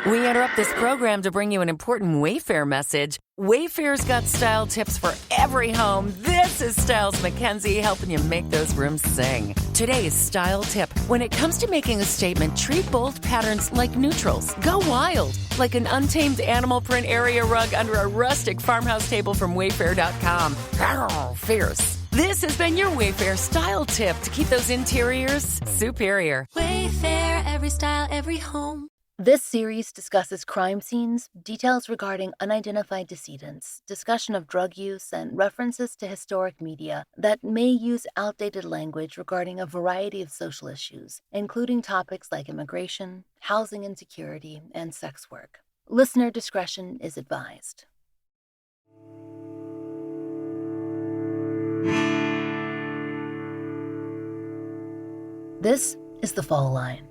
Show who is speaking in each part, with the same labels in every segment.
Speaker 1: We interrupt this program to bring you an important Wayfair message. Wayfair's got style tips for every home. This is Styles McKenzie helping you make those rooms sing. Today's style tip. When it comes to making a statement, treat bold patterns like neutrals. Go wild, like an untamed animal print area rug under a rustic farmhouse table from Wayfair.com. Arr, fierce. This has been your Wayfair style tip to keep those interiors superior.
Speaker 2: Wayfair, every style, every home.
Speaker 3: This series discusses crime scenes, details regarding unidentified decedents, discussion of drug use, and references to historic media that may use outdated language regarding a variety of social issues, including topics like immigration, housing insecurity, and sex work. Listener discretion is advised. This is The Fall Line.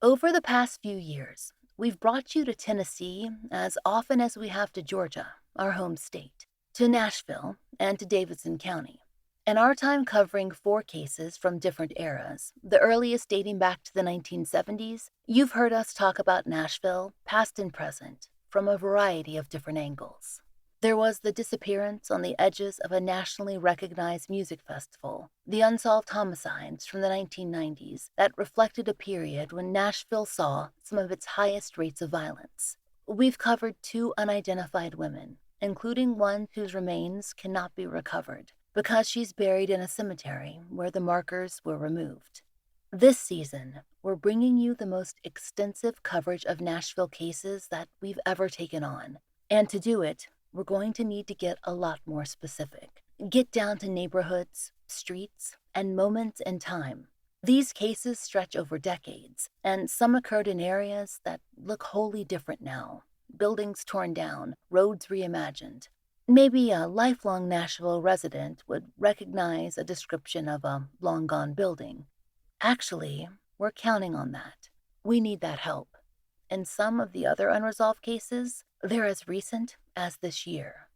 Speaker 3: Over the past few years, we've brought you to Tennessee as often as we have to Georgia, our home state, to Nashville, and to Davidson County. In our time covering 4 cases from different eras, the earliest dating back to the 1970s, you've heard us talk about Nashville, past and present, from a variety of different angles. There was the disappearance on the edges of a nationally recognized music festival, the unsolved homicides from the 1990s that reflected a period when Nashville saw some of its highest rates of violence. We've covered 2 unidentified women, including one whose remains cannot be recovered because she's buried in a cemetery where the markers were removed. This season, we're bringing you the most extensive coverage of Nashville cases that we've ever taken on, and to do it, we're going to need to get a lot more specific. Get down to neighborhoods, streets, and moments in time. These cases stretch over decades, and some occurred in areas that look wholly different now. Buildings torn down, roads reimagined. Maybe a lifelong Nashville resident would recognize a description of a long-gone building. Actually, we're counting on that. We need that help. In some of the other unresolved cases, they're as recent as this year.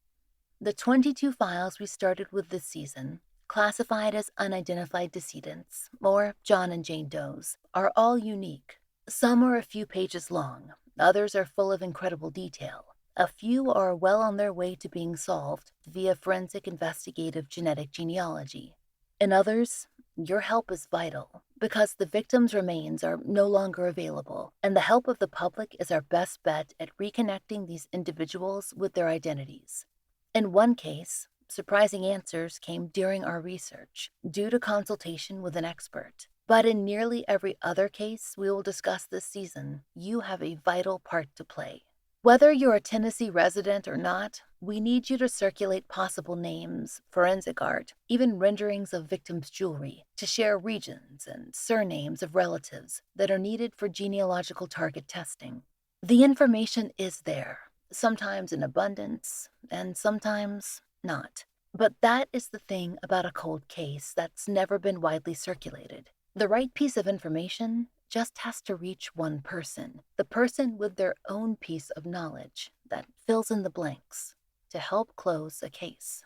Speaker 3: The 22 files we started with this season, classified as unidentified decedents, or John and Jane Does, are all unique. Some are a few pages long, others are full of incredible detail. A few are well on their way to being solved via forensic investigative genetic genealogy. In others, your help is vital because the victims' remains are no longer available, and the help of the public is our best bet at reconnecting these individuals with their identities. In one case, surprising answers came during our research, due to consultation with an expert. But in nearly every other case we will discuss this season, you have a vital part to play. Whether you're a Tennessee resident or not, we need you to circulate possible names, forensic art, even renderings of victims' jewelry, to share regions and surnames of relatives that are needed for genealogical target testing. The information is there, sometimes in abundance, and sometimes not. But that is the thing about a cold case that's never been widely circulated. The right piece of information just has to reach one person, the person with their own piece of knowledge that fills in the blanks to help close a case.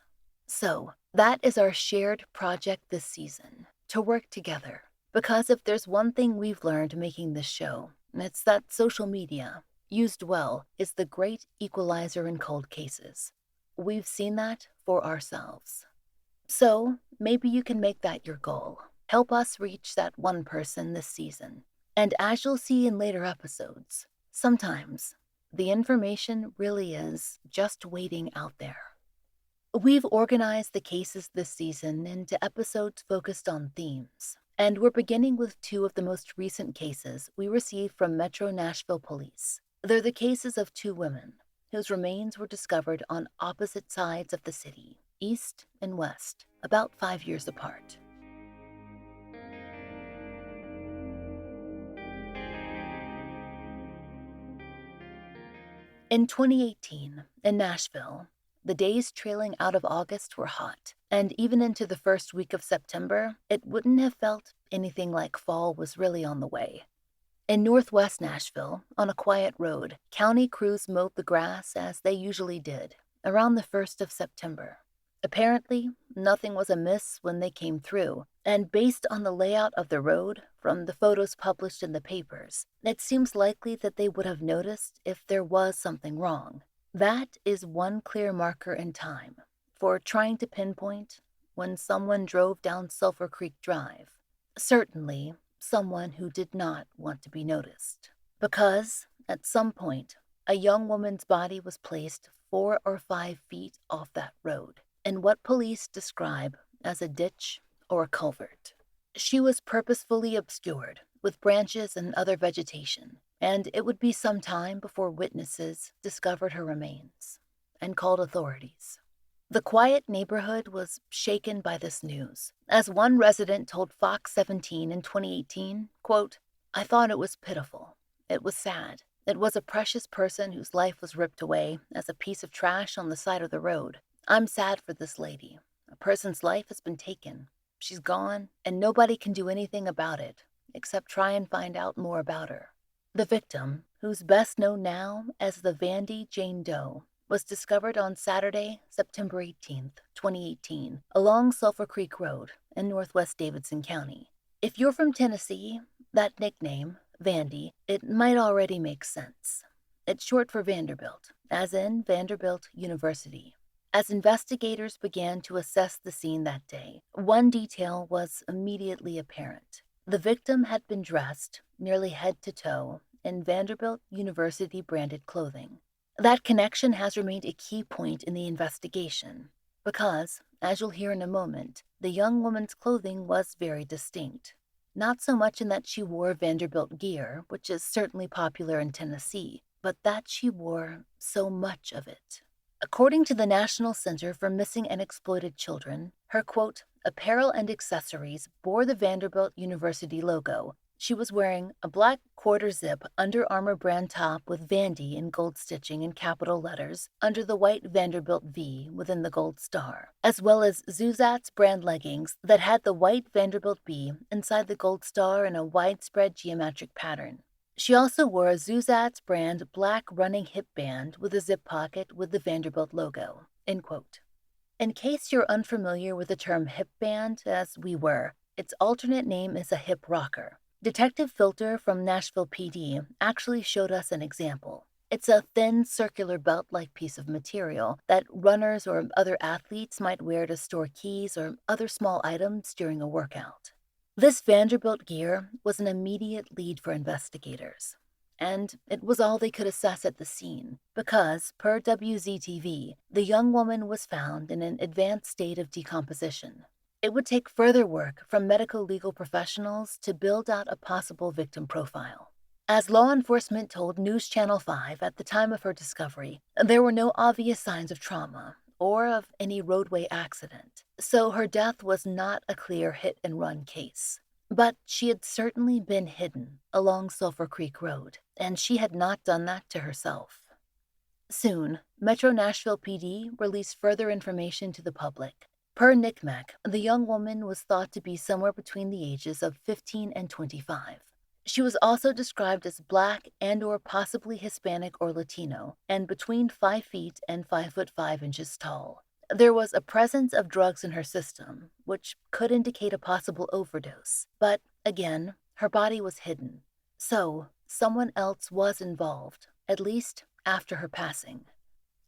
Speaker 3: So, that is our shared project this season, to work together. Because if there's one thing we've learned making this show, it's that social media, used well, is the great equalizer in cold cases. We've seen that for ourselves. So, maybe you can make that your goal. Help us reach that one person this season. And as you'll see in later episodes, sometimes the information really is just waiting out there. We've organized the cases this season into episodes focused on themes, and we're beginning with 2 of the most recent cases we received from Metro Nashville Police. They're the cases of 2 women whose remains were discovered on opposite sides of the city, east and west, about 5 years apart. In 2018, in Nashville, the days trailing out of August were hot, and even into the first week of September, it wouldn't have felt anything like fall was really on the way. In northwest Nashville, on a quiet road, county crews mowed the grass as they usually did, around the 1st of September. Apparently, nothing was amiss when they came through, And based on the layout of the road from the photos published in the papers, it seems likely that they would have noticed if there was something wrong. That is one clear marker in time for trying to pinpoint when someone drove down Sulphur Creek Drive. Certainly, someone who did not want to be noticed. Because, at some point, a young woman's body was placed 4 or 5 feet off that road, in what police describe as a ditch or a culvert. She was purposefully obscured with branches and other vegetation, and it would be some time before witnesses discovered her remains and called authorities. The quiet neighborhood was shaken by this news, as one resident told Fox 17 in 2018, quote, "I thought it was pitiful. It was sad. It was a precious person whose life was ripped away as a piece of trash on the side of the road. I'm sad for this lady. A person's life has been taken. She's gone, and nobody can do anything about it, except try and find out more about her." The victim, who's best known now as the Vandy Jane Doe, was discovered on Saturday, September 18th, 2018, along Sulphur Creek Road in northwest Davidson County. If you're from Tennessee, that nickname, Vandy, it might already make sense. It's short for Vanderbilt, as in Vanderbilt University. As investigators began to assess the scene that day, one detail was immediately apparent. The victim had been dressed, nearly head to toe, in Vanderbilt University-branded clothing. That connection has remained a key point in the investigation, because, as you'll hear in a moment, the young woman's clothing was very distinct. Not so much in that she wore Vanderbilt gear, which is certainly popular in Tennessee, but that she wore so much of it. According to the National Center for Missing and Exploited Children, her, quote, apparel and accessories bore the Vanderbilt University logo. She was wearing a black quarter-zip Under Armour brand top with Vandy in gold stitching in capital letters under the white Vanderbilt V within the gold star, as well as Zuzat's brand leggings that had the white Vanderbilt B inside the gold star in a widespread geometric pattern. She also wore a Zuzat's brand black running hip band with a zip pocket with the Vanderbilt logo, end quote. In case you're unfamiliar with the term hip band, as we were, its alternate name is a hip rocker. Detective Filter from Nashville PD actually showed us an example. It's a thin, circular belt-like piece of material that runners or other athletes might wear to store keys or other small items during a workout. This Vanderbilt gear was an immediate lead for investigators, and it was all they could assess at the scene because, per WZTV, the young woman was found in an advanced state of decomposition. It would take further work from medical legal professionals to build out a possible victim profile. As law enforcement told News Channel 5 at the time of her discovery, there were no obvious signs of trauma or of any roadway accident, so her death was not a clear hit-and-run case. But she had certainly been hidden along Sulphur Creek Road, and she had not done that to herself. Soon, Metro Nashville PD released further information to the public. Per NCMEC, the young woman was thought to be somewhere between the ages of 15 and 25. She was also described as Black and/or possibly Hispanic or Latino, and between 5 feet and 5 foot 5 inches tall. There was a presence of drugs in her system, which could indicate a possible overdose, but again, her body was hidden. So, someone else was involved, at least after her passing.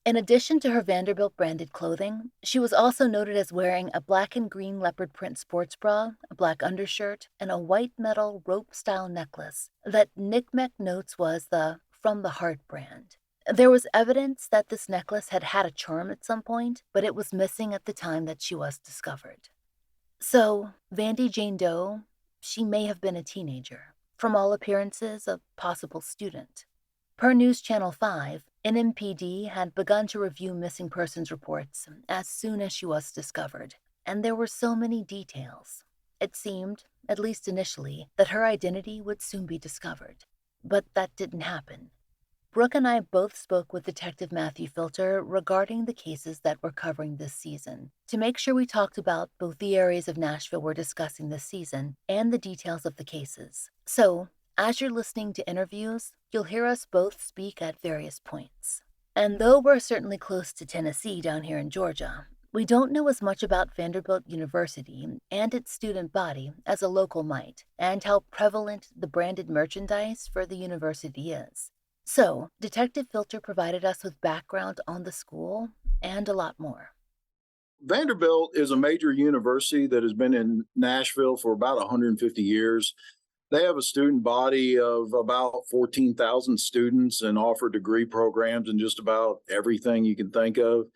Speaker 3: In addition to her Vanderbilt-branded clothing, she was also noted as wearing a black and green leopard print sports bra, a black undershirt, and a white metal rope-style necklace that NCMEC notes was the From the Heart brand. There was evidence that this necklace had had a charm at some point, but it was missing at the time that she was discovered. So, Vandy Jane Doe, she may have been a teenager. From all appearances, a possible student. Per News Channel 5, MNPD had begun to review missing persons reports as soon as she was discovered, and there were so many details. It seemed, at least initially, that her identity would soon be discovered. But that didn't happen. Brooke and I both spoke with Detective Matthew Filter regarding the cases that we're covering this season, to make sure we talked about both the areas of Nashville we're discussing this season and the details of the cases. So, as you're listening to interviews, you'll hear us both speak at various points. And though we're certainly close to Tennessee down here in Georgia, We don't know as much about Vanderbilt University and its student body as a local might, and how prevalent the branded merchandise for the university is. So, Detective Filter provided us with background on the school and a lot more.
Speaker 4: Vanderbilt is a major university that has been in Nashville for about 150 years. They have a student body of about 14,000 students and offer degree programs in just about everything you can think of.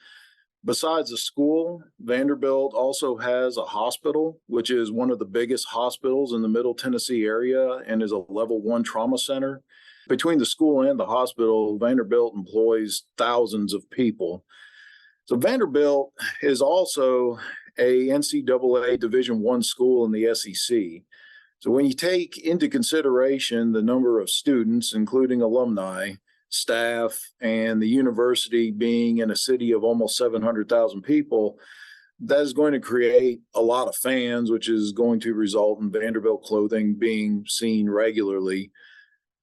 Speaker 4: Besides the school, Vanderbilt also has a hospital, which is one of the biggest hospitals in the Middle Tennessee area and is a level 1 trauma center. Between the school and the hospital, Vanderbilt employs thousands of people. So Vanderbilt is also a NCAA Division I school in the SEC. So when you take into consideration the number of students, including alumni, staff, and the university being in a city of almost 700,000 people, that is going to create a lot of fans, which is going to result in Vanderbilt clothing being seen regularly.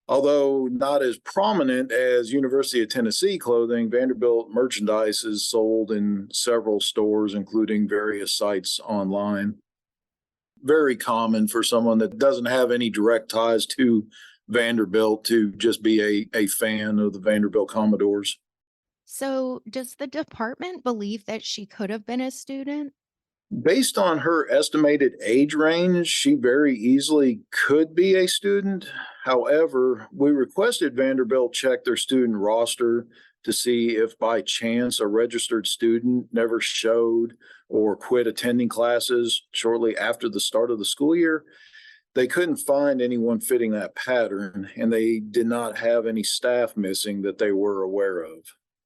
Speaker 4: Although not as prominent as University of Tennessee clothing, Vanderbilt merchandise is sold in several stores, including various sites online. Very common for someone that doesn't have any direct ties to Vanderbilt to just be a fan of the Vanderbilt Commodores.
Speaker 5: So, does the department believe that she could have been a student?
Speaker 4: Based on her estimated age range, she very easily could be a student. However, we requested Vanderbilt check their student roster to see if by chance a registered student never showed or quit attending classes shortly after the start of the school year. They couldn't find anyone fitting that pattern, and they did not have any staff missing that they were aware of.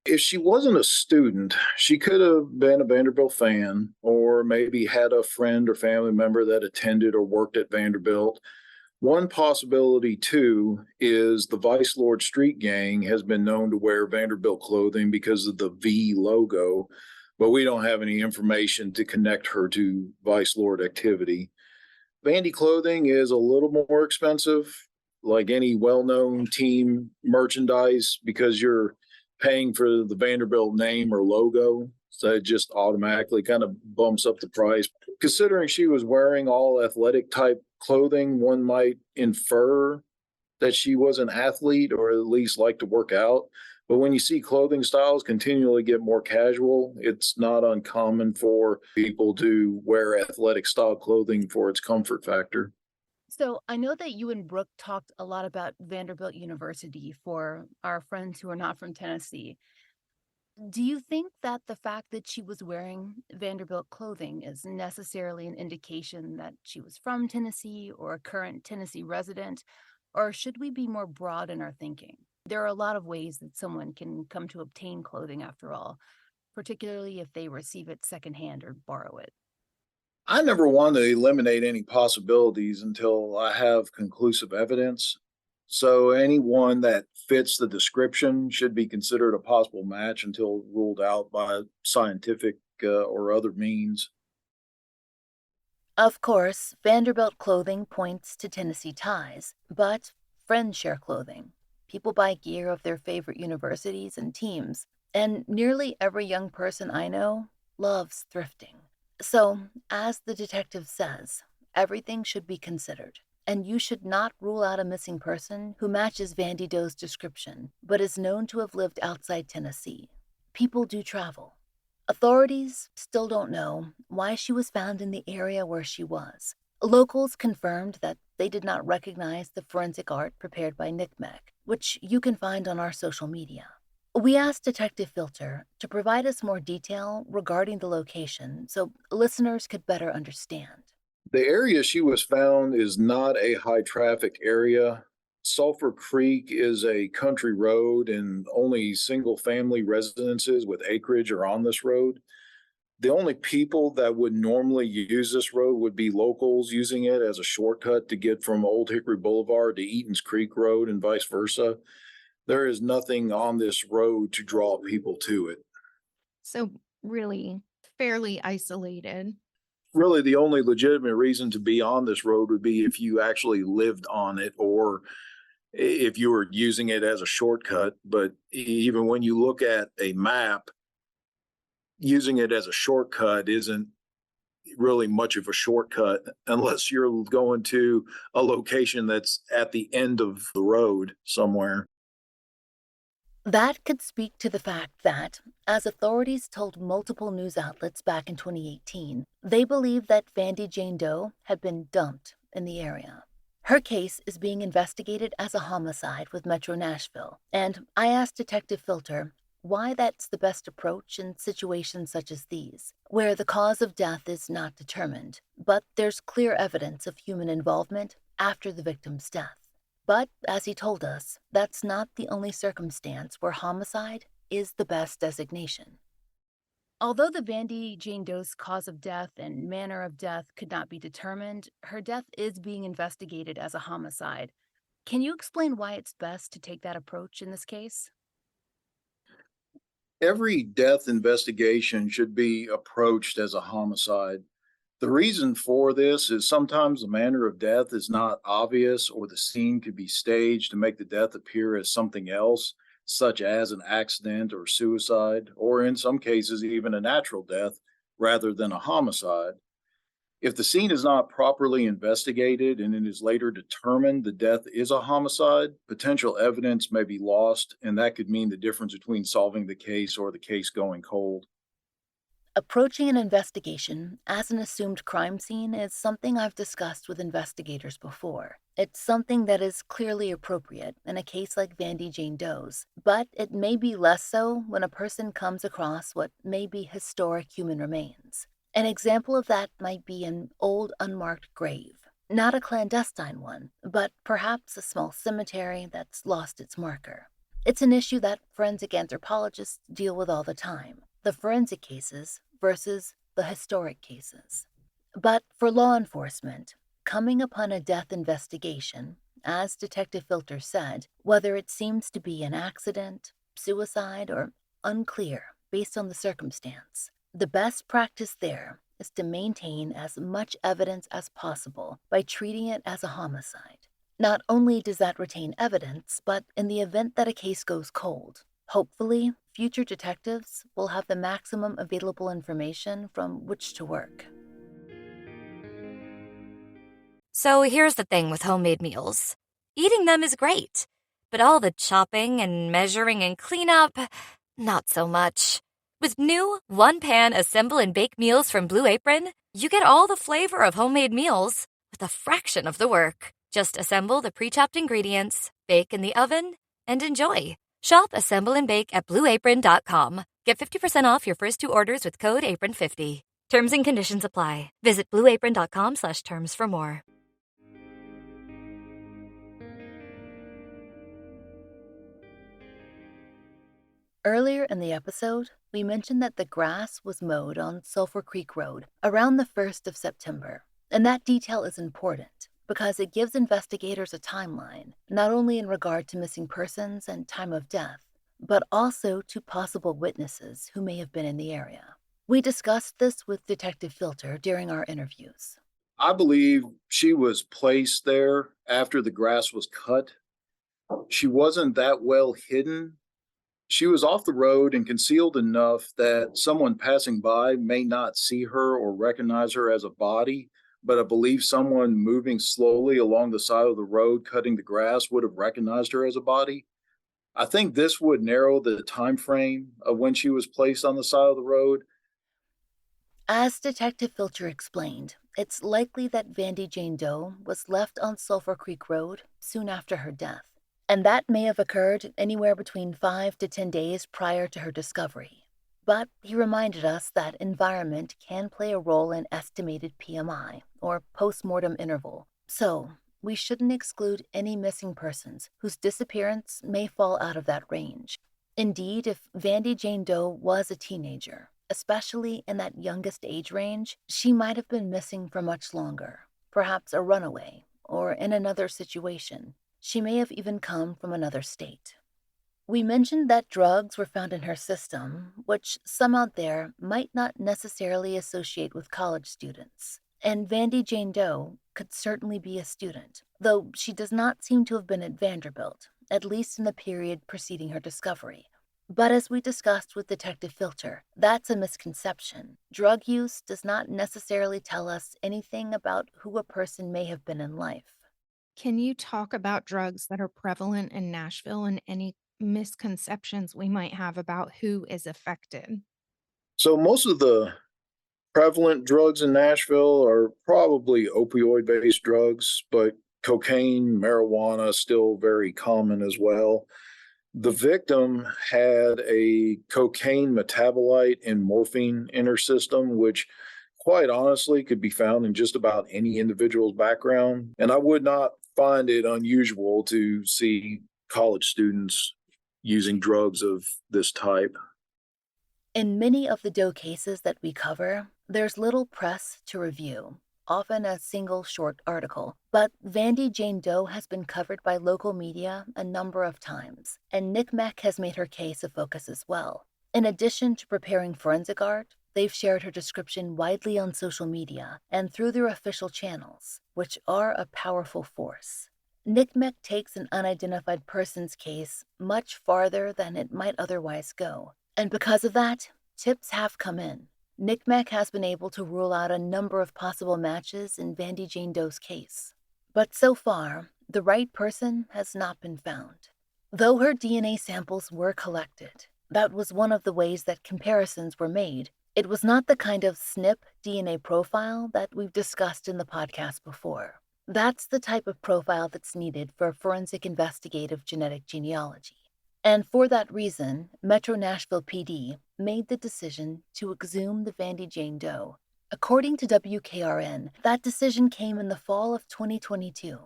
Speaker 4: If she wasn't a student, she could have been a Vanderbilt fan or maybe had a friend or family member that attended or worked at Vanderbilt. One possibility, too, is the Vice Lord Street Gang has been known to wear Vanderbilt clothing because of the V logo, but we don't have any information to connect her to Vice Lord activity. Vandy clothing is a little more expensive, like any well-known team merchandise, because you're paying for the Vanderbilt name or logo. So it just automatically kind of bumps up the price. Considering she was wearing all athletic type clothing, one might infer that she was an athlete or at least liked to work out. But when you see clothing styles continually get more casual, it's not uncommon for people to wear athletic style clothing for its comfort factor.
Speaker 3: So I know that you and Brooke talked a lot about Vanderbilt University for our friends who are not from Tennessee. Do you think that the fact that she was wearing Vanderbilt clothing is necessarily an indication that she was from Tennessee or a current Tennessee resident? Or should we be more broad in our thinking? There are a lot of ways that someone can come to obtain clothing, after all, particularly if they receive it secondhand or borrow it.
Speaker 4: I never want to eliminate any possibilities until I have conclusive evidence. So anyone that fits the description should be considered a possible match until ruled out by scientific or other means.
Speaker 3: Of course, Vanderbilt clothing points to Tennessee ties, but friends share clothing. People buy gear of their favorite universities and teams, and nearly every young person I know loves thrifting. So, as the detective says, everything should be considered, and you should not rule out a missing person who matches Vandy Doe's description, but is known to have lived outside Tennessee. People do travel. Authorities still don't know why she was found in the area where she was. Locals confirmed that they did not recognize the forensic art prepared by NCMEC, which you can find on our social media. We asked Detective Filter to provide us more detail regarding the location so listeners could better understand.
Speaker 4: The area she was found is not a high traffic area. Sulphur Creek is a country road, and only single family residences with acreage are on this road. The only people that would normally use this road would be locals using it as a shortcut to get from Old Hickory Boulevard to Eaton's Creek Road and vice versa. There is nothing on this road to draw people to it.
Speaker 5: So, really fairly isolated.
Speaker 4: Really, the only legitimate reason to be on this road would be if you actually lived on it or if you were using it as a shortcut. But even when you look at a map, using it as a shortcut isn't really much of a shortcut unless you're going to a location that's at the end of the road somewhere.
Speaker 3: That could speak to the fact that, as authorities told multiple news outlets back in 2018, they believe that Vandy Jane Doe had been dumped in the area. Her case is being investigated as a homicide with Metro Nashville, and I asked Detective Filter why that's the best approach in situations such as these, where the cause of death is not determined, but there's clear evidence of human involvement after the victim's death. But, as he told us, that's not the only circumstance where homicide is the best designation. Although the Vandy Jane Doe's cause of death and manner of death could not be determined, her death is being investigated as a homicide. Can you explain why it's best to take that approach in this case?
Speaker 4: Every death investigation should be approached as a homicide. The reason for this is sometimes the manner of death is not obvious, or the scene could be staged to make the death appear as something else, such as an accident or suicide, or in some cases, even a natural death rather than a homicide. If the scene is not properly investigated and it is later determined the death is a homicide, potential evidence may be lost, and that could mean the difference between solving the case or the case going cold.
Speaker 3: Approaching an investigation as an assumed crime scene is something I've discussed with investigators before. It's something that is clearly appropriate in a case like Vandy Jane Doe's, but it may be less so when a person comes across what may be historic human remains. An example of that might be an old unmarked grave. Not a clandestine one, but perhaps a small cemetery that's lost its marker. It's an issue that forensic anthropologists deal with all the time, the forensic cases versus the historic cases. But for law enforcement, coming upon a death investigation, as Detective Filter said, whether it seems to be an accident, suicide, or unclear based on the circumstance, the best practice there is to maintain as much evidence as possible by treating it as a homicide. Not only does that retain evidence, but in the event that a case goes cold, hopefully, future detectives will have the maximum available information from which to work.
Speaker 6: So here's the thing with homemade meals. Eating them is great, but all the chopping and measuring and cleanup, not so much. With new one-pan assemble and bake meals from Blue Apron, you get all the flavor of homemade meals with a fraction of the work. Just assemble the pre-chopped ingredients, bake in the oven, and enjoy. Shop, assemble, and bake at blueapron.com. Get 50% off your first 2 orders with code APRON50. Terms and conditions apply. Visit blueapron.com/terms for more.
Speaker 3: Earlier in the episode, we mentioned that the grass was mowed on Sulphur Creek Road around the 1st of September. And that detail is important because it gives investigators a timeline, not only in regard to missing persons and time of death, but also to possible witnesses who may have been in the area. We discussed this with Detective Filter during our interviews.
Speaker 4: I believe she was placed there after the grass was cut. She wasn't that well hidden. She was off the road and concealed enough that someone passing by may not see her or recognize her as a body, but I believe someone moving slowly along the side of the road cutting the grass would have recognized her as a body. I think this would narrow the time frame of when she was placed on the side of the road.
Speaker 3: As Detective Filter explained, it's likely that Vandy Jane Doe was left on Sulphur Creek Road soon after her death, and that may have occurred anywhere between 5 to 10 days prior to her discovery. But he reminded us that environment can play a role in estimated PMI, or postmortem interval, so we shouldn't exclude any missing persons whose disappearance may fall out of that range. Indeed, if Vandy Jane Doe was a teenager, especially in that youngest age range, she might have been missing for much longer, perhaps a runaway, or in another situation. She may have even come from another state. We mentioned that drugs were found in her system, which some out there might not necessarily associate with college students. And Vandy Jane Doe could certainly be a student, though she does not seem to have been at Vanderbilt, at least in the period preceding her discovery. But as we discussed with Detective Filter, that's a misconception. Drug use does not necessarily tell us anything about who a person may have been in life.
Speaker 5: Can you talk about drugs that are prevalent in Nashville and any misconceptions we might have about who is affected?
Speaker 4: So most of the prevalent drugs in Nashville are probably opioid based drugs, but cocaine, marijuana still very common as well. The victim had a cocaine metabolite and morphine in her system, which quite honestly could be found in just about any individual's background. And I would not find it unusual to see college students using drugs of this type.
Speaker 3: In many of the Doe cases that we cover, there's little press to review, often a single short article. But Vandy Jane Doe has been covered by local media a number of times, and NCMEC has made her case a focus as well. In addition to preparing forensic art, they've shared her description widely on social media and through their official channels, which are a powerful force. NCMEC takes an unidentified person's case much farther than it might otherwise go. And because of that, tips have come in. NCMEC has been able to rule out a number of possible matches in Vandy Jane Doe's case. But so far, the right person has not been found. Though her DNA samples were collected, that was one of the ways that comparisons were made. It was not the kind of SNP DNA profile that we've discussed in the podcast before. That's the type of profile that's needed for forensic investigative genetic genealogy. And for that reason, Metro Nashville PD made the decision to exhume the Vandy Jane Doe. According to WKRN, that decision came in the fall of 2022,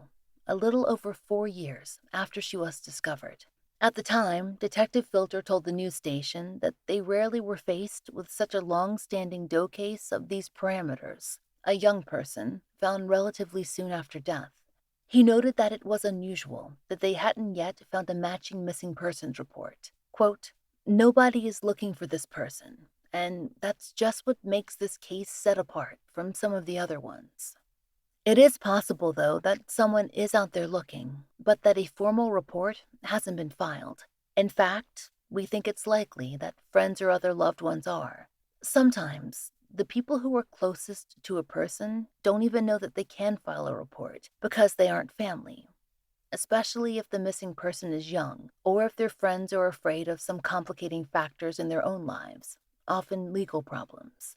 Speaker 3: a little over 4 years after she was discovered. At the time, Detective Filter told the news station that they rarely were faced with such a long-standing Doe case of these parameters, a young person found relatively soon after death. He noted that it was unusual that they hadn't yet found a matching missing persons report. Quote, "Nobody is looking for this person, and that's just what makes this case set apart from some of the other ones." It is possible, though, that someone is out there looking, but that a formal report hasn't been filed. In fact, we think it's likely that friends or other loved ones are. Sometimes, the people who are closest to a person don't even know that they can file a report because they aren't family, especially if the missing person is young or if their friends are afraid of some complicating factors in their own lives, often legal problems.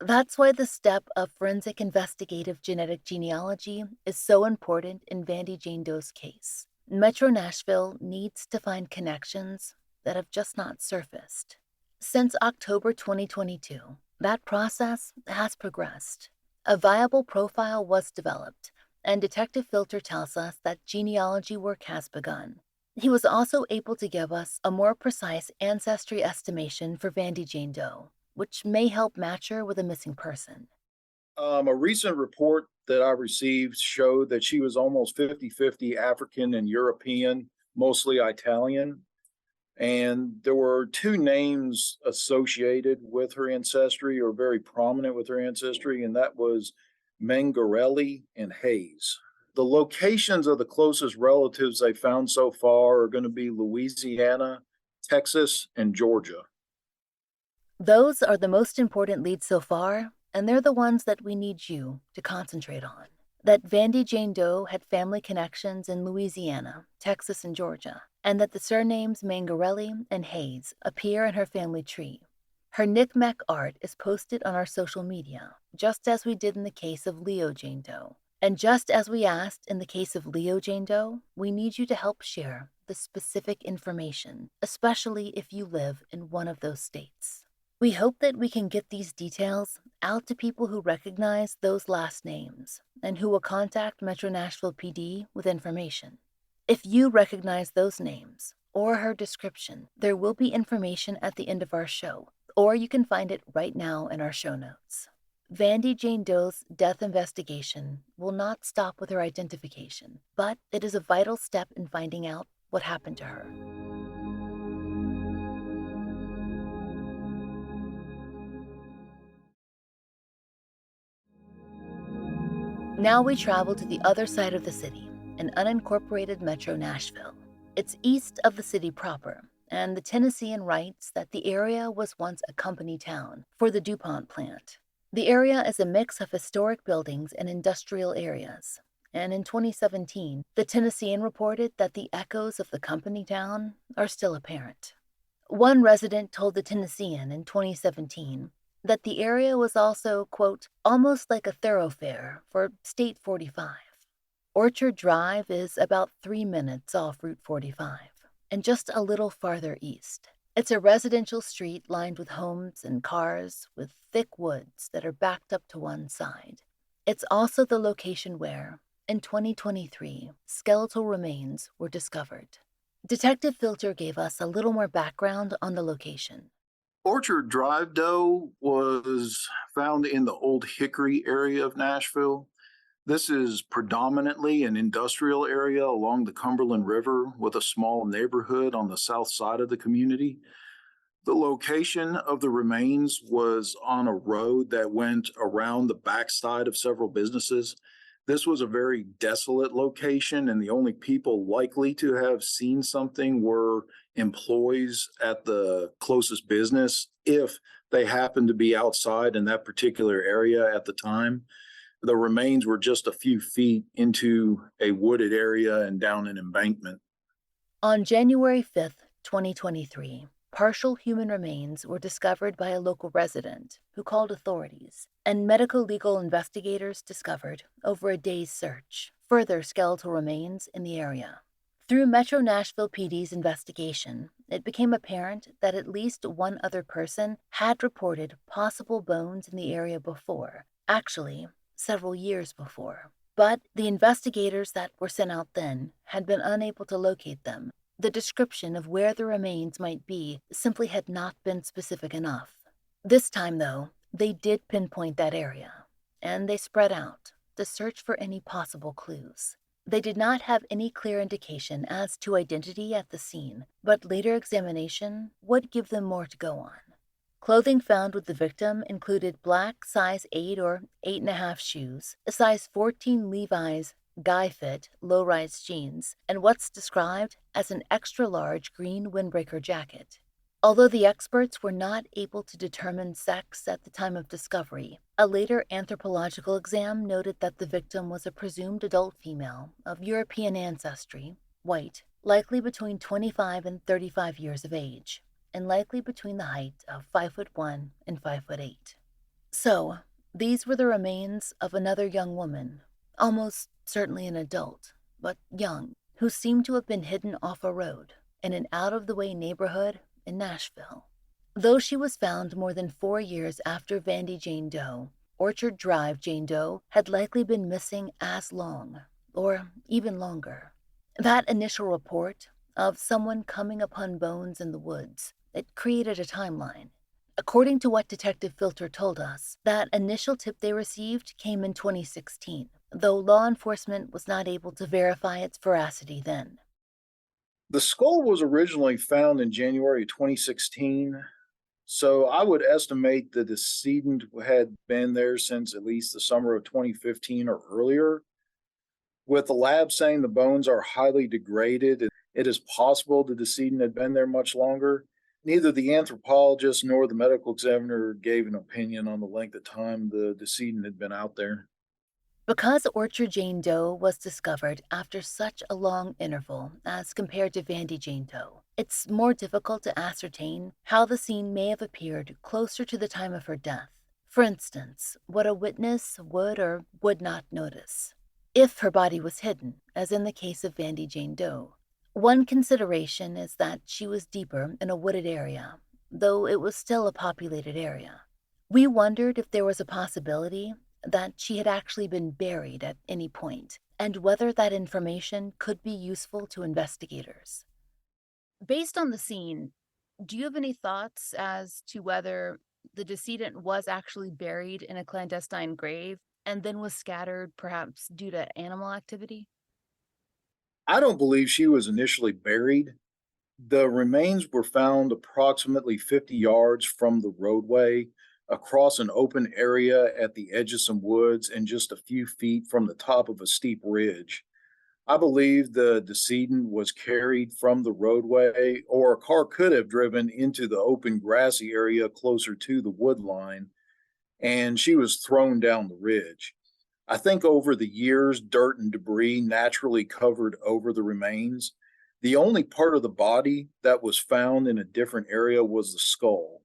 Speaker 3: That's why the step of forensic investigative genetic genealogy is so important in Vandy Jane Doe's case. Metro Nashville needs to find connections that have just not surfaced. Since October 2022, that process has progressed. A viable profile was developed, and Detective Filter tells us that genealogy work has begun. He was also able to give us a more precise ancestry estimation for Vandy Jane Doe, which may help match her with a missing person.
Speaker 4: A recent report that I received showed that she was almost 50-50 African and European, mostly Italian. And there were two names associated with her ancestry or very prominent with her ancestry, and that was Mangarelli and Hayes. The locations of the closest relatives they found so far are going to be Louisiana, Texas, and Georgia.
Speaker 3: Those are the most important leads so far, and they're the ones that we need you to concentrate on. That Vandy Jane Doe had family connections in Louisiana, Texas, and Georgia, and that the surnames Mangarelli and Hayes appear in her family tree. Her NCMEC art is posted on our social media, just as we did in the case of Leo Jane Doe. And just as we asked in the case of Leo Jane Doe, we need you to help share the specific information, especially if you live in one of those states. We hope that we can get these details out to people who recognize those last names and who will contact Metro Nashville PD with information. If you recognize those names or her description, there will be information at the end of our show, or you can find it right now in our show notes. Vandy Jane Doe's death investigation will not stop with her identification, but it is a vital step in finding out what happened to her. Now we travel to the other side of the city, in unincorporated Metro Nashville. It's east of the city proper, and the Tennessean writes that the area was once a company town for the DuPont plant. The area is a mix of historic buildings and industrial areas, and in 2017, the Tennessean reported that the echoes of the company town are still apparent. One resident told the Tennessean in 2017 that the area was also, quote, almost like a thoroughfare for State 45. Orchard Drive is about 3 minutes off Route 45 and just a little farther east. It's a residential street lined with homes and cars with thick woods that are backed up to one side. It's also the location where, in 2023, skeletal remains were discovered. Detective Filter gave us a little more background on the location.
Speaker 4: Orchard Drive Doe was found in the Old Hickory area of Nashville. This is predominantly an industrial area along the Cumberland River with a small neighborhood on the south side of the community. The location of the remains was on a road that went around the backside of several businesses. This was a very desolate location, and the only people likely to have seen something were employees at the closest business if they happened to be outside in that particular area at the time. The remains were just a few feet into a wooded area and down an embankment.
Speaker 3: On January 5th, 2023, partial human remains were discovered by a local resident who called authorities, and medical legal investigators discovered, over a day's search, further skeletal remains in the area. Through Metro Nashville PD's investigation, it became apparent that at least one other person had reported possible bones in the area before, actually, several years before. But the investigators that were sent out then had been unable to locate them. The description of where the remains might be simply had not been specific enough. This time, though, they did pinpoint that area, and they spread out to search for any possible clues. They did not have any clear indication as to identity at the scene, but later examination would give them more to go on. Clothing found with the victim included black size 8 or 8.5 shoes, a size 14 Levi's guy fit low-rise jeans, and what's described as an extra-large green windbreaker jacket. Although the experts were not able to determine sex at the time of discovery, a later anthropological exam noted that the victim was a presumed adult female of European ancestry, white, likely between 25 and 35 years of age, and likely between the height of 5'1" and 5'8". So, these were the remains of another young woman, almost certainly an adult, but young, who seemed to have been hidden off a road in an out-of-the-way neighborhood in Nashville. Though she was found more than 4 years after Vandy Jane Doe, Orchard Drive Jane Doe had likely been missing as long, or even longer. That initial report of someone coming upon bones in the woods, it created a timeline. According to what Detective Filter told us, that initial tip they received came in 2016, though law enforcement was not able to verify its veracity then.
Speaker 4: The skull was originally found in January 2016, so I would estimate the decedent had been there since at least the summer of 2015 or earlier. With the lab saying the bones are highly degraded, it is possible the decedent had been there much longer. Neither the anthropologist nor the medical examiner gave an opinion on the length of time the decedent had been out there.
Speaker 3: Because Orchard Jane Doe was discovered after such a long interval as compared to Vandy Jane Doe, it's more difficult to ascertain how the scene may have appeared closer to the time of her death. For instance, what a witness would or would not notice. If her body was hidden, as in the case of Vandy Jane Doe. One consideration is that she was deeper in a wooded area, though it was still a populated area. We wondered if there was a possibility that she had actually been buried at any point, and whether that information could be useful to investigators. Based on the scene, do you have any thoughts as to whether the decedent was actually buried in a clandestine grave and then was scattered perhaps due to animal activity?
Speaker 4: I don't believe she was initially buried. The remains were found approximately 50 yards from the roadway, across an open area at the edge of some woods, and just a few feet from the top of a steep ridge. I believe the decedent was carried from the roadway, or a car could have driven into the open grassy area closer to the wood line, and she was thrown down the ridge. I think over the years, dirt and debris naturally covered over the remains. The only part of the body that was found in a different area was the skull.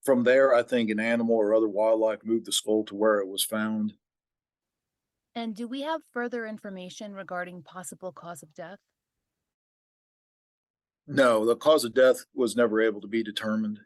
Speaker 4: From there, I think an animal or other wildlife moved the skull to where it was found.
Speaker 3: And do we have further information regarding possible cause of death?
Speaker 4: No, the cause of death was never able to be determined.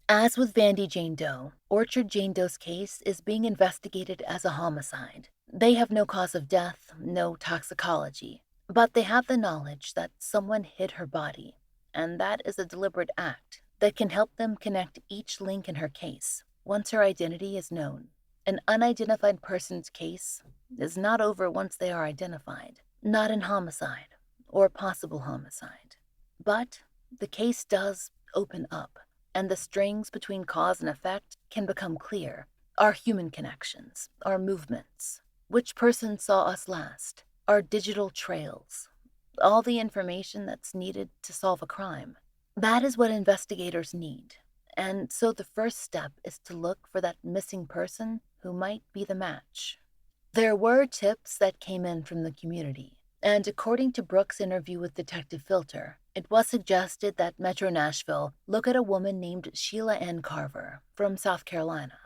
Speaker 3: As with Vandy Jane Doe, Orchard Jane Doe's case is being investigated as a homicide. They have no cause of death, no toxicology, but they have the knowledge that someone hid her body, and that is a deliberate act that can help them connect each link in her case once her identity is known. An unidentified person's case is not over once they are identified, not in homicide or possible homicide. But the case does open up, and the strings between cause and effect can become clear. Our human connections, our movements, which person saw us last, our digital trails, all the information that's needed to solve a crime. That is what investigators need. And so the first step is to look for that missing person who might be the match. There were tips that came in from the community, and according to Brooks' interview with Detective Filter, it was suggested that Metro Nashville look at a woman named Sheila Ann Carver from South Carolina.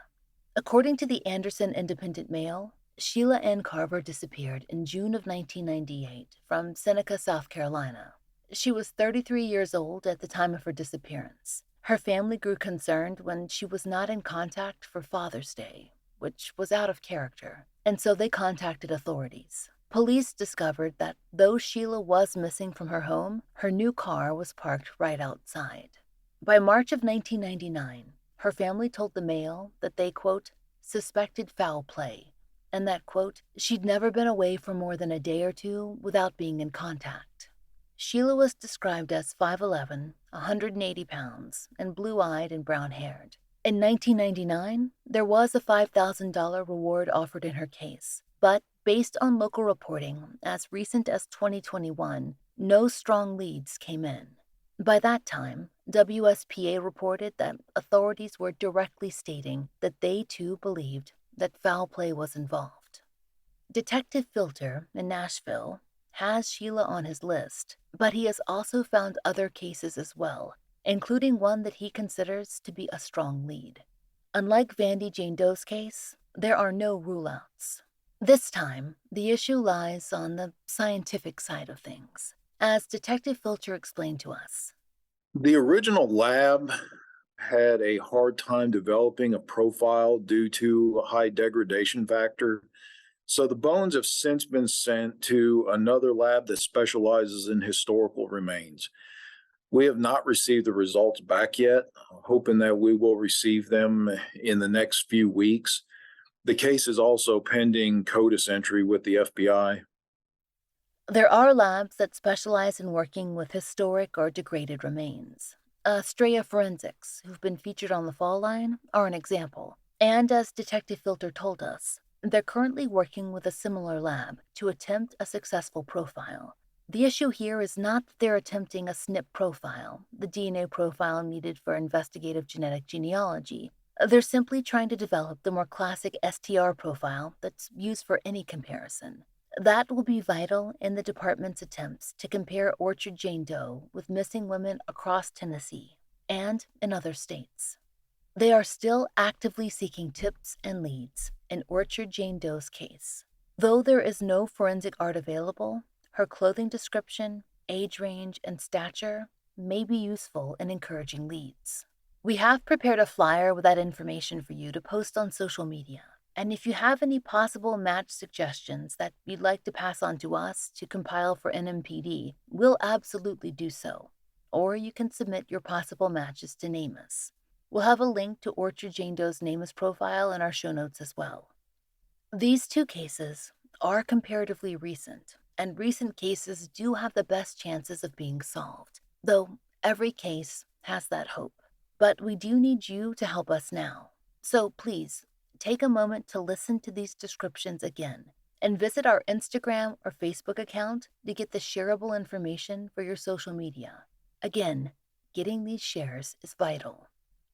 Speaker 3: According to the Anderson Independent Mail, Sheila Ann Carver disappeared in June of 1998 from Seneca, South Carolina. She was 33 years old at the time of her disappearance. Her family grew concerned when she was not in contact for Father's Day, which was out of character, and so they contacted authorities. Police discovered that though Sheila was missing from her home, her new car was parked right outside. By March of 1999, her family told the Mail that they, quote, suspected foul play, and that, quote, she'd never been away for more than a day or two without being in contact. Sheila was described as 5'11", 180 pounds, and blue-eyed and brown-haired. In 1999, there was a $5,000 reward offered in her case, but based on local reporting as recent as 2021, no strong leads came in. By that time, WSPA reported that authorities were directly stating that they too believed that foul play was involved. Detective Filter in Nashville has Sheila on his list, but he has also found other cases as well, including one that he considers to be a strong lead. Unlike Vandy Jane Doe's case, there are no rule-outs. This time, the issue lies on the scientific side of things, as Detective Filter explained to us.
Speaker 4: The original lab had a hard time developing a profile due to a high degradation factor. So the bones have since been sent to another lab that specializes in historical remains. We have not received the results back yet, hoping that we will receive them in the next few weeks. The case is also pending CODIS entry with the FBI.
Speaker 3: There are labs that specialize in working with historic or degraded remains. Strea Forensics, who've been featured on the Fall Line, are an example. And as Detective Filter told us, they're currently working with a similar lab to attempt a successful profile. The issue here is not that they're attempting a SNP profile, the DNA profile needed for investigative genetic genealogy. They're simply trying to develop the more classic STR profile that's used for any comparison. That will be vital in the department's attempts to compare Orchard Jane Doe with missing women across Tennessee and in other states. They are still actively seeking tips and leads in Orchard Jane Doe's case. Though there is no forensic art available, her clothing description, age range, and stature may be useful in encouraging leads. We have prepared a flyer with that information for you to post on social media. And if you have any possible match suggestions that you'd like to pass on to us to compile for MNPD, we'll absolutely do so. Or you can submit your possible matches to NamUs. We'll have a link to Orchard Jane Doe's NamUs profile in our show notes as well. These two cases are comparatively recent, and recent cases do have the best chances of being solved, though every case has that hope. But we do need you to help us now. So please, take a moment to listen to these descriptions again And visit our Instagram or Facebook account to get the shareable information for your social media. Again, getting these shares is vital.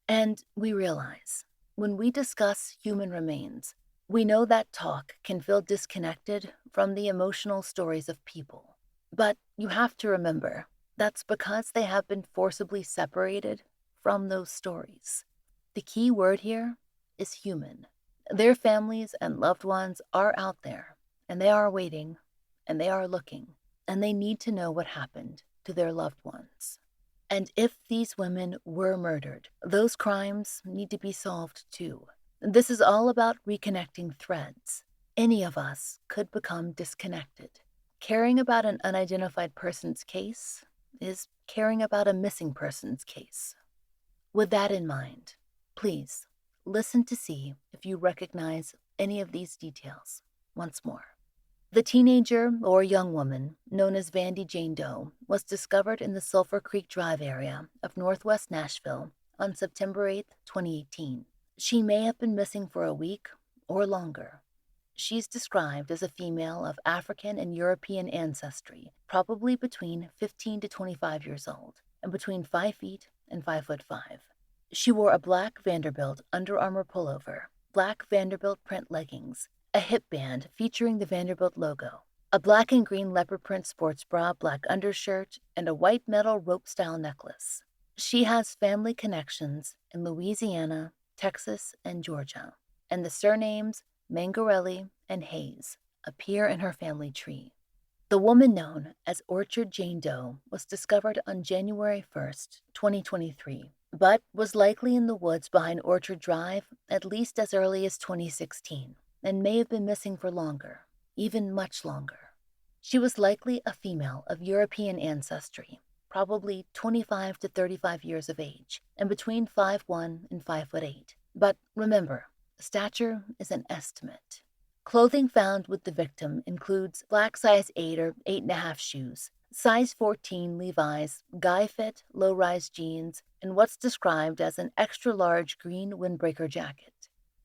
Speaker 3: And we realize, when we discuss human remains, we know that talk can feel disconnected from the emotional stories of people. But you have to remember, that's because they have been forcibly separated from those stories. The key word here is human. Their families and loved ones are out there, and they are waiting, and they are looking, and they need to know what happened to their loved ones. And if these women were murdered, those crimes need to be solved too. This is all about reconnecting threads. Any of us could become disconnected. Caring about an unidentified person's case is caring about a missing person's case. With that in mind, please listen to see if you recognize any of these details once more. The teenager or young woman known as Vandy Jane Doe was discovered in the Sulphur Creek Drive area of northwest Nashville on September 8, 2018. She may have been missing for a week or longer. She's described as a female of African and European ancestry, probably between 15 to 25 years old, and between 5 feet and 5'5". She wore a black Vanderbilt Under Armour pullover, black Vanderbilt print leggings, a hip band featuring the Vanderbilt logo, a black and green leopard print sports bra, black undershirt, and a white metal rope-style necklace. She has family connections in Louisiana, Texas, and Georgia, and the surnames Mangarelli and Hayes appear in her family tree. The woman known as Orchard Jane Doe was discovered on January 1st, 2023, but was likely in the woods behind Orchard Drive at least as early as 2016. And may have been missing for longer, even much longer. She was likely a female of European ancestry, probably 25 to 35 years of age, and between 5'1" and 5'8". But remember, stature is an estimate. Clothing found with the victim includes black size 8 or 8.5 shoes, size 14 Levi's, guy fit, low-rise jeans, and what's described as an extra-large green windbreaker jacket.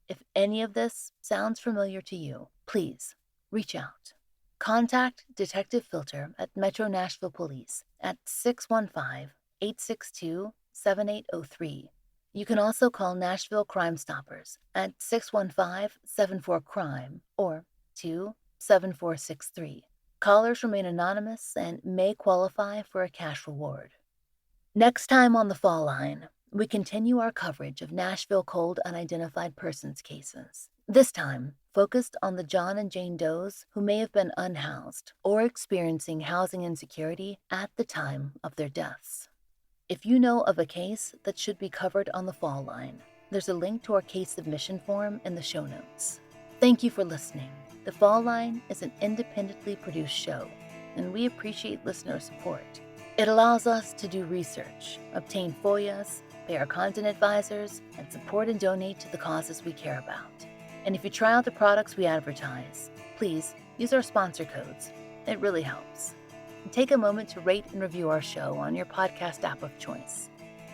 Speaker 3: If any of this sounds familiar to you, please reach out. Contact Detective Filter at Metro Nashville Police at 615-862-7803. You can also call Nashville Crime Stoppers at 615-74-CRIME or 27463. Callers remain anonymous and may qualify for a cash reward. Next time on The Fall Line, we continue our coverage of Nashville cold unidentified persons cases, this time focused on the John and Jane Does who may have been unhoused or experiencing housing insecurity at the time of their deaths. If you know of a case that should be covered on The Fall Line, there's a link to our case submission form in the show notes. Thank you for listening. The Fall Line is an independently produced show, and we appreciate listener support. It allows us to do research, obtain FOIAs, pay our content advisors, and support and donate to the causes we care about. And if you try out the products we advertise, please use our sponsor codes. It really helps. And take a moment to rate and review our show on your podcast app of choice.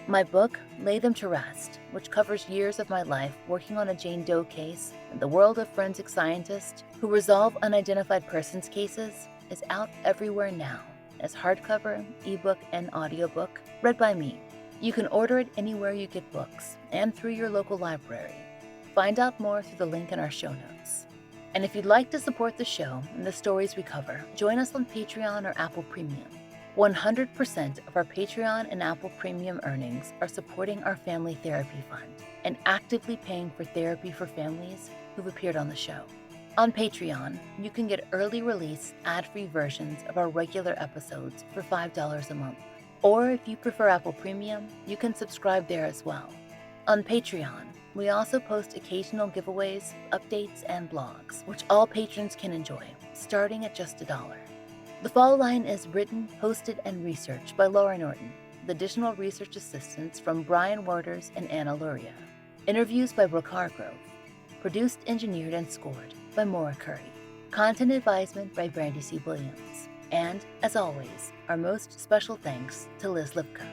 Speaker 3: My book, Lay Them to Rest, which covers years of my life working on a Jane Doe case and the world of forensic scientists who resolve unidentified persons cases, is out everywhere now as hardcover, ebook, and audiobook, read by me. You can order it anywhere you get books and through your local library. Find out more through the link in our show notes. And if you'd like to support the show and the stories we cover, join us on Patreon or Apple Premium. 100% of our Patreon and Apple Premium earnings are supporting our Family Therapy Fund and actively paying for therapy for families who've appeared on the show. On Patreon, you can get early release, ad-free versions of our regular episodes for $5 a month. Or if you prefer Apple Premium, you can subscribe there as well. On Patreon, we also post occasional giveaways, updates, and blogs, which all patrons can enjoy, starting at just $1. The Fall Line is written, hosted, and researched by Laurah Norton, with additional research assistance from Brian Waters and Anna Luria. Interviews by Brooke Hargrove. Produced, engineered, and scored by Maura Curry. Content advisement by Brandy C. Williams. And, as always, our most special thanks to Liz Lipka.